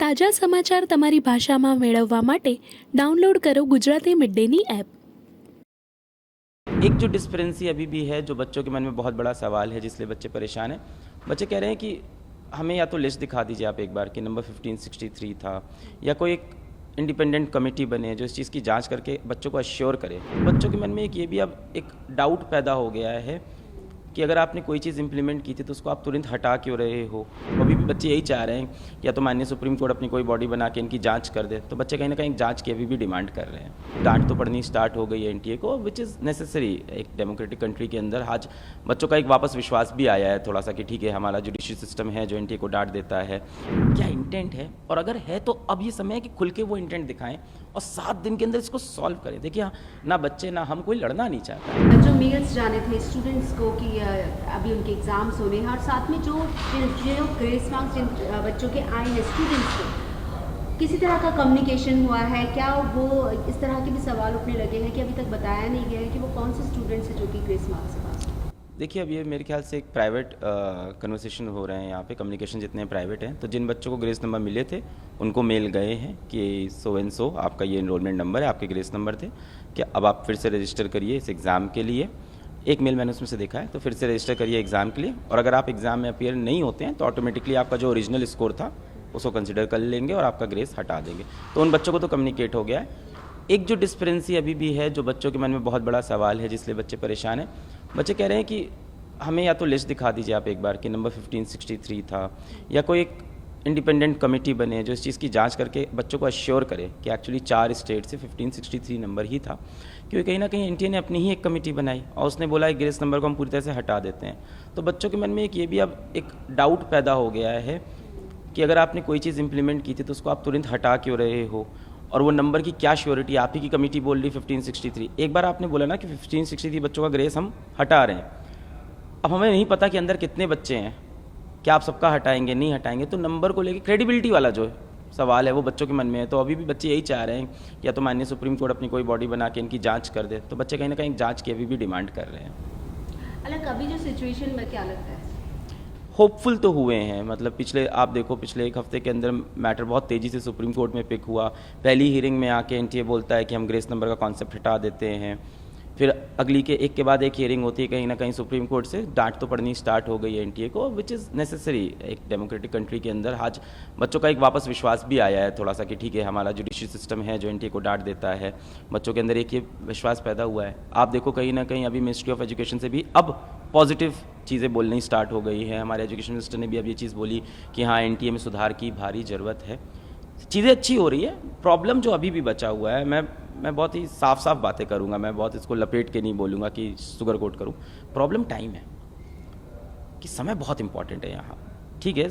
તાજા સમાચાર તમારી ભાષામાં મેળવવા માટે ડાઉનલોડ કરો ગુજરાતી મિડ ડેની એપ। एक जो डिस्पेरेंसी अभी भी है, जो बच्चों के मन में बहुत बड़ा सवाल है, जिसलिए बच्चे परेशान हैं। बच्चे कह रहे हैं कि हमें या तो लिस्ट दिखा दीजिए आप एक बार कि नंबर 1563 था, या कोई एक इंडिपेंडेंट कमेटी बने जो इस चीज़ की जांच करके बच्चों को अश्योर करे। बच्चों के मन में एक ये भी अब एक डाउट पैदा हो गया है कि अगर आपने कोई चीज़ इंप्लीमेंट की थी तो उसको आप तुरंत हटा क्यों रहे हो। अभी भी बच्चे यही चाह रहे हैं या तो माननीय सुप्रीम कोर्ट अपनी कोई बॉडी बना के इनकी जांच कर दे। तो बच्चे कहीं ना कहीं जांच की अभी भी डिमांड कर रहे हैं। डांट तो पड़नी स्टार्ट हो गई है एनटीए को, विच इज़ नेसेसरी। एक डेमोक्रेटिक कंट्री के अंदर आज बच्चों का एक वापस विश्वास भी आया है थोड़ा सा कि ठीक है, हमारा जुडिशियल सिस्टम है जो एनटीए को डांट देता है। क्या इंटेंट है, और अगर है तो अब ये समय है कि खुल के वो इंटेंट दिखाएं और 7 दिन के अंदर इसको सॉल्व करें। देखिए ना बच्चे ना हम कोई लड़ना नहीं चाहता। जो मेल्स जाने थे स्टूडेंट्स को कि अभी उनके एग्ज़ाम्स होने हैं, और साथ में जो ग्रेस मार्क्स जिन बच्चों के आए हैं स्टूडेंट्स को, किसी तरह का कम्युनिकेशन हुआ है क्या? वो इस तरह के भी सवाल उठने लगे हैं कि अभी तक बताया नहीं गया है कि वो कौन से स्टूडेंट्स हैं जो कि ग्रेस मार्क्स से पास। देखिए, अब ये मेरे ख्याल से एक प्राइवेट कन्वर्सेशन हो रहे हैं यहाँ पे। कम्युनिकेशन जितने प्राइवेट हैं, तो जिन बच्चों को ग्रेस नंबर मिले थे उनको मेल गए हैं कि सो एंड सो आपका ये इनरोलमेंट नंबर है, आपके ग्रेस नंबर थे, कि अब आप फिर से रजिस्टर करिए इस एग्ज़ाम के लिए। एक मेल मैंने उसमें से देखा है, तो फिर से रजिस्टर करिए एग्ज़ाम के लिए। और अगर आप एग्ज़ाम में अपीयर नहीं होते हैं तो ऑटोमेटिकली आपका जो ओरिजिनल स्कोर था उसको कंसिडर कर लेंगे और आपका ग्रेस हटा देंगे। तो उन बच्चों को तो कम्युनिकेट हो गया है। एक जो डिस्पेरेंसी अभी भी है, जो बच्चों के मन में बहुत बड़ा सवाल है, जिसलिए बच्चे परेशान हैं। बच्चे कह रहे हैं कि हमें या तो लिस्ट दिखा दीजिए आप एक बार कि नंबर 1563 था, या कोई एक इंडिपेंडेंट कमेटी बने जो इस चीज़ की जांच करके बच्चों को अश्योर करे कि एक्चुअली 4 स्टेट से 1563 नंबर ही था। क्योंकि कहीं ना कहीं एनटीए ने अपनी ही एक कमेटी बनाई और उसने बोला कि ग्रेस नंबर को हम पूरी तरह से हटा देते हैं। तो बच्चों के मन में एक ये भी अब एक डाउट पैदा हो गया है कि अगर आपने कोई चीज़ इंप्लीमेंट की थी तो उसको आप तुरंत हटा क्यों रहे हो, और वो नंबर की क्या श्योरिटी। आप ही की कमेटी बोल रही 1563। एक बार आपने बोला ना कि 1563 बच्चों का ग्रेस हम हटा रहे हैं। अब हमें नहीं पता कि अंदर कितने बच्चे हैं, क्या आप सबका हटाएंगे नहीं हटाएंगे। तो नंबर को लेकर क्रेडिबिलिटी वाला जो सवाल है वो बच्चों के मन में है। तो अभी भी बच्चे यही चाह रहे हैं या तो माननीय सुप्रीम कोर्ट अपनी कोई बॉडी बना के इनकी जांच कर दे। तो बच्चे कहीं ना कहीं जांच की अभी भी डिमांड कर रहे हैं। अलग अभी जो सिचुएशन में क्या लगता है? होपफुल तो हुए हैं। मतलब पिछले आप देखो, पिछले 1 हफ्ते के अंदर मैटर बहुत तेज़ी से सुप्रीम कोर्ट में पिक हुआ। पहली हियरिंग में आके एनटीए बोलता है कि हम ग्रेस नंबर का कॉन्सेप्ट हटा देते हैं। फिर अगली के एक के बाद एक हियरिंग होती है। कहीं ना कहीं सुप्रीम कोर्ट से डांट तो पड़नी स्टार्ट हो गई है एनटीए को, विच इज़ नेसेसरी। एक डेमोक्रेटिक कंट्री के अंदर आज बच्चों का एक वापस विश्वास भी आया है थोड़ा सा कि ठीक है, हमारा जुडिशियल सिस्टम है जो एनटीए को डांट देता है। बच्चों के अंदर एक ये विश्वास पैदा हुआ है। आप देखो कहीं ना कहीं अभी मिनिस्ट्री ऑफ एजुकेशन से भी अब पॉजिटिव चीज़ें बोलनी स्टार्ट हो गई हैं। हमारे एजुकेशन मिनिस्टर ने भी अब ये चीज़ बोली कि हाँ, एनटीए में सुधार की भारी ज़रूरत है। चीज़ें अच्छी हो रही है। प्रॉब्लम जो अभी भी बचा हुआ है, मैं बहुत ही साफ बातें करूंगा। मैं बहुत इसको लपेट के नहीं बोलूँगा कि सुगर कोट करूँ। प्रॉब्लम टाइम है कि समय बहुत इंपॉर्टेंट है यहाँ। ठीक है,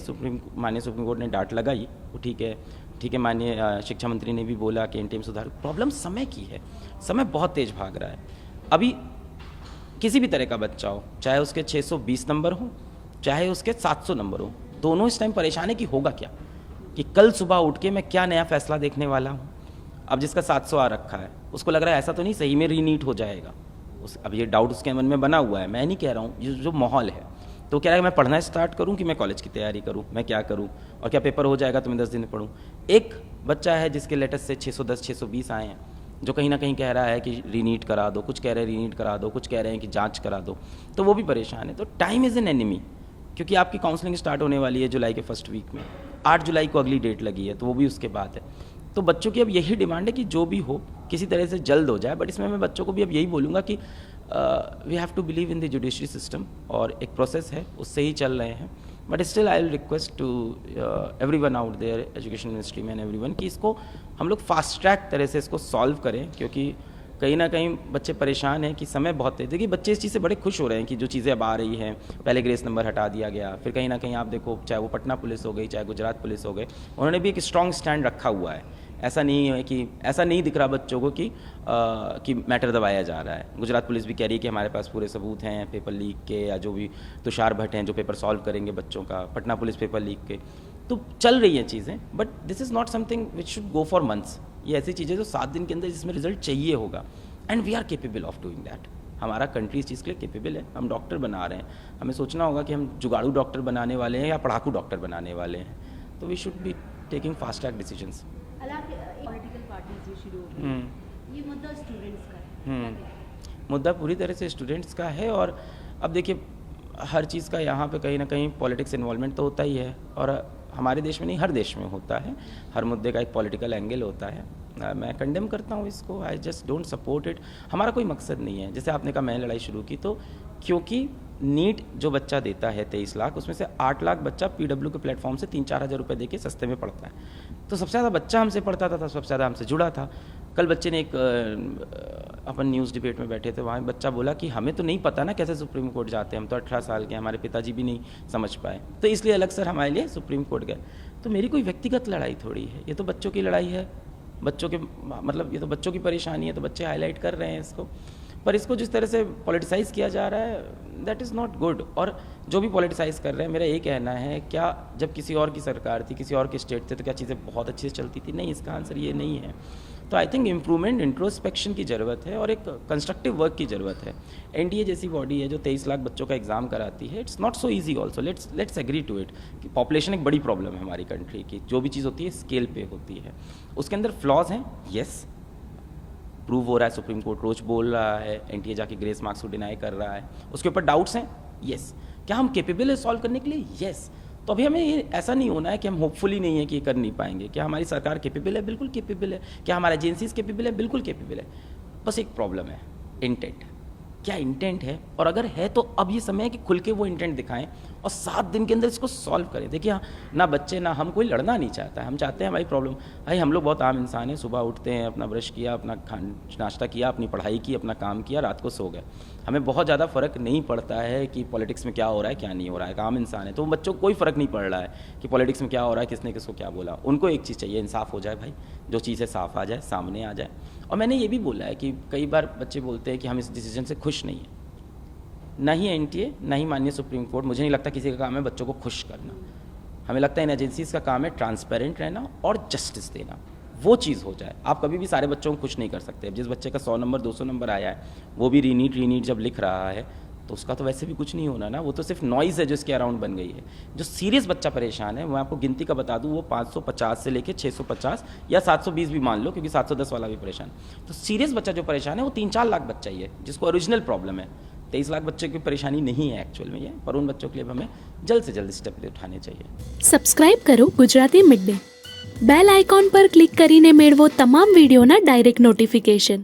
माननीय सुप्रीम कोर्ट ने डांट लगाई, वो ठीक है। माननीय शिक्षा मंत्री ने भी बोला कि एनटीए में सुधार। प्रॉब्लम समय की है। समय बहुत तेज़ भाग रहा है। अभी किसी भी तरह का बच्चा हो, चाहे उसके 620 नंबर हो चाहे उसके 700 नंबर हो, दोनों इस टाइम परेशान है कि होगा क्या, कि कल सुबह उठ के मैं क्या नया फैसला देखने वाला हूँ। अब जिसका 700 आ रखा है उसको लग रहा है ऐसा तो नहीं सही में रीनीट हो जाएगा। अब ये डाउट उसके मन में बना हुआ है। मैं नहीं कह रहा हूँ, ये जो माहौल है, तो कह रहा है मैं पढ़ना स्टार्ट करूँ कि मैं कॉलेज की तैयारी करूँ, मैं क्या करूँ, और क्या पेपर हो जाएगा तो मैं 10 दिन में पढ़ूँ। एक बच्चा है जिसके लेटेस्ट से 610 620 आए हैं, जो कहीं ना कहीं कह रहा है कि रीनीट करा दो, कुछ कह रहे हैं रीनीट करा दो, कुछ कह रहे हैं कि जाँच करा दो। तो वो भी परेशान है। तो टाइम इज़ एन एनिमी, क्योंकि आपकी काउंसलिंग स्टार्ट होने वाली है जुलाई के फर्स्ट वीक में। 8 जुलाई को अगली डेट लगी है, तो वो भी उसके बाद है। तो बच्चों की अब यही डिमांड है कि जो भी हो किसी तरह से जल्द हो जाए। बट इसमें मैं बच्चों को भी अब यही बोलूँगा कि we have to believe in the judiciary system, और एक प्रोसेस है उससे ही चल रहे हैं। But still I will request to everyone out there, education ministry में एवरीवन, कि इसको हम लोग फास्ट ट्रैक तरह से इसको सॉल्व करें। क्योंकि कहीं ना कहीं बच्चे परेशान हैं कि समय बहुत तेज। देखिए, बच्चे इस चीज़ से बड़े खुश हो रहे हैं कि जो चीज़ें अब आ रही हैं। पहले ग्रेस नंबर हटा दिया गया, फिर कहीं ना कहीं आप देखो, चाहे वो पटना पुलिस हो गई, चाहे गुजरात पुलिस हो गए, उन्होंने भी एक स्ट्रॉन्ग स्टैंड रखा हुआ है। ऐसा नहीं है कि ऐसा नहीं दिख रहा बच्चों को कि मैटर दबाया जा रहा है। गुजरात पुलिस भी कह रही है कि हमारे पास पूरे सबूत हैं पेपर लीक के, या जो भी तुषार भट्ट हैं जो पेपर सॉल्व करेंगे बच्चों का, पटना पुलिस पेपर लीक के। तो चल रही हैं चीज़ें, but this is not something which should go for months. ये ऐसी चीज़ें जो 7 दिन के अंदर जिसमें रिजल्ट चाहिए होगा, and we are capable of doing that. हमारा कंट्री इस चीज़ के लिए केपेबल है। हम डॉक्टर बना रहे हैं, हमें सोचना होगा कि हम जुगाड़ू डॉक्टर बनाने वाले हैं या पढ़ाकू डॉक्टर बनाने वाले हैं। तो we should be taking fast track decisions. हालांकि पॉलिटिकल पार्टी जो शुरू हो गई, ये मुद्दा स्टूडेंट्स का है, क्या कहते हैं? मुद्दा पूरी तरह से स्टूडेंट्स का है। और अब देखिए हर चीज़ का यहाँ पे कहीं ना कहीं पॉलिटिक्स इन्वॉल्वमेंट तो होता ही है, और हमारे देश में नहीं हर देश में होता है, हर मुद्दे का एक पॉलिटिकल एंगल होता है। मैं कंडेम करता हूँ इसको, I just don't support it. हमारा कोई मकसद नहीं है, जैसे आपने कहा मैं लड़ाई शुरू की तो क्योंकि नीट जो बच्चा देता है 23 लाख, उसमें से 8 लाख बच्चा PW के प्लेटफॉर्म से 3-4 हज़ार रुपये दे के सस्ते में पढ़ता है। तो सबसे ज़्यादा बच्चा हमसे पढ़ता था, सबसे ज़्यादा हमसे जुड़ा था। कल बच्चे ने एक अपन न्यूज़ डिबेट में बैठे थे, वहाँ बच्चा बोला कि हमें तो नहीं पता ना कैसे सुप्रीम कोर्ट जाते हैं, हम तो 18 साल के, हमारे पिताजी भी नहीं समझ पाए, तो इसलिए अलग सर हमारे लिए सुप्रीम कोर्ट गए। तो मेरी कोई व्यक्तिगत लड़ाई थोड़ी है, ये तो बच्चों की लड़ाई है, बच्चों के मतलब ये तो बच्चों की परेशानी है, तो बच्चे हाईलाइट कर रहे हैं इसको। पर इसको जिस तरह से पॉलिटिसाइज़ किया जा रहा है दैट इज़ नॉट गुड। और जो भी पॉलिटिसाइज़ कर रहे हैं, मेरा ये कहना है, क्या जब किसी और की सरकार थी, किसी और के स्टेट थे, तो क्या चीज़ें बहुत अच्छी से चलती थी? नहीं, इसका आंसर ये नहीं है। तो आई थिंक इम्प्रूवमेंट, इंट्रोस्पेक्शन की ज़रूरत है और एक कंस्ट्रक्टिव वर्क की ज़रूरत है। NDA जैसी बॉडी है जो 23 लाख बच्चों का एग्ज़ाम कराती है, it's not so easy also, let's agree to it कि पॉपुलेशन एक बड़ी प्रॉब्लम है हमारी कंट्री की। जो भी चीज़ होती है स्केल पे होती है, उसके अंदर फ्लॉज हैं, येस, प्रूव हो रहा है, सुप्रीम कोर्ट रोज बोल रहा है, NTA जाके ग्रेस मार्क्स को डिनाई कर रहा है, उसके ऊपर डाउट्स हैं, येस। क्या हम केपेबल है सॉल्व करने के लिए? येस। तो अभी हमें ये ऐसा नहीं होना है कि हम होपफुली नहीं है कि ये कर नहीं पाएंगे। क्या हमारी सरकार केपेबल है? बिल्कुल केपेबल है। क्या हमारे एजेंसीज केपेबल है? बिल्कुल केपेबल है। बस एक प्रॉब्लम है, इंटेंट। क्या इंटेंट है? और अगर है तो अब ये समय है कि खुल के वो इंटेंट दिखाएं और 7 दिन के अंदर इसको सॉल्व करें। देखिए हाँ, ना बच्चे ना हम, कोई लड़ना नहीं चाहता है, हम चाहते हैं हमारी प्रॉब्लम, भाई हम लोग बहुत आम इंसान हैं, सुबह उठते हैं, अपना ब्रश किया, अपना नाश्ता किया, अपनी पढ़ाई की, अपना काम किया, रात को सो गए। हमें बहुत ज़्यादा फ़र्क नहीं पड़ता है कि पॉलिटिक्स में क्या हो रहा है क्या नहीं हो रहा है। एक आम इंसान है तो बच्चों को कोई फ़र्क नहीं पड़ रहा है कि पॉलिटिक्स में क्या हो रहा है, किसने किसको क्या बोला। उनको एक चीज़ चाहिए, इंसाफ हो जाए भाई, जो चीज़ है साफ आ जाए, सामने आ जाए। और मैंने ये भी बोला है कि कई बार बच्चे बोलते हैं कि हम इस डिसीजन से खुश नहीं हैं। ना ही NTA, ना ही माननीय सुप्रीम कोर्ट, मुझे नहीं लगता किसी का काम है बच्चों को खुश करना। हमें लगता है इन एजेंसीज़ का काम है ट्रांसपेरेंट रहना और जस्टिस देना, वो चीज़ हो जाए। आप कभी भी सारे बच्चों को खुश नहीं कर सकते। अब जिस बच्चे का 100 नंबर 200 नंबर आया है, वो भी रीनीट जब लिख रहा है, तो उसका तो वैसे भी कुछ नहीं होना ना, वो तो सिर्फ नॉइज़ है जो इसके अराउंड बन गई है। जो सीरियस बच्चा परेशान है, मैं आपको गिनती का बता दूं, वो 550 से लेके 650 या 720 भी मान लो, क्योंकि 710 वाला भी परेशान। तो सीरियस बच्चा जो परेशान है वो 3-4 लाख बच्चा ही है, जिसको ओरिजिनल प्रॉब्लम है। 23 लाख बच्चों की परेशानी नहीं है एक्चुअल में ये, पर उन बच्चों के लिए हमें जल्द से जल्द स्टेप उठाने चाहिए। સબસ્ક્રાઇબ કરો Gujarati mid day. Bell icon પર ક્લિક કરીને મેળવો તમામ વિડીયોના ડાયરેક્ટ નોટિફિકેશન.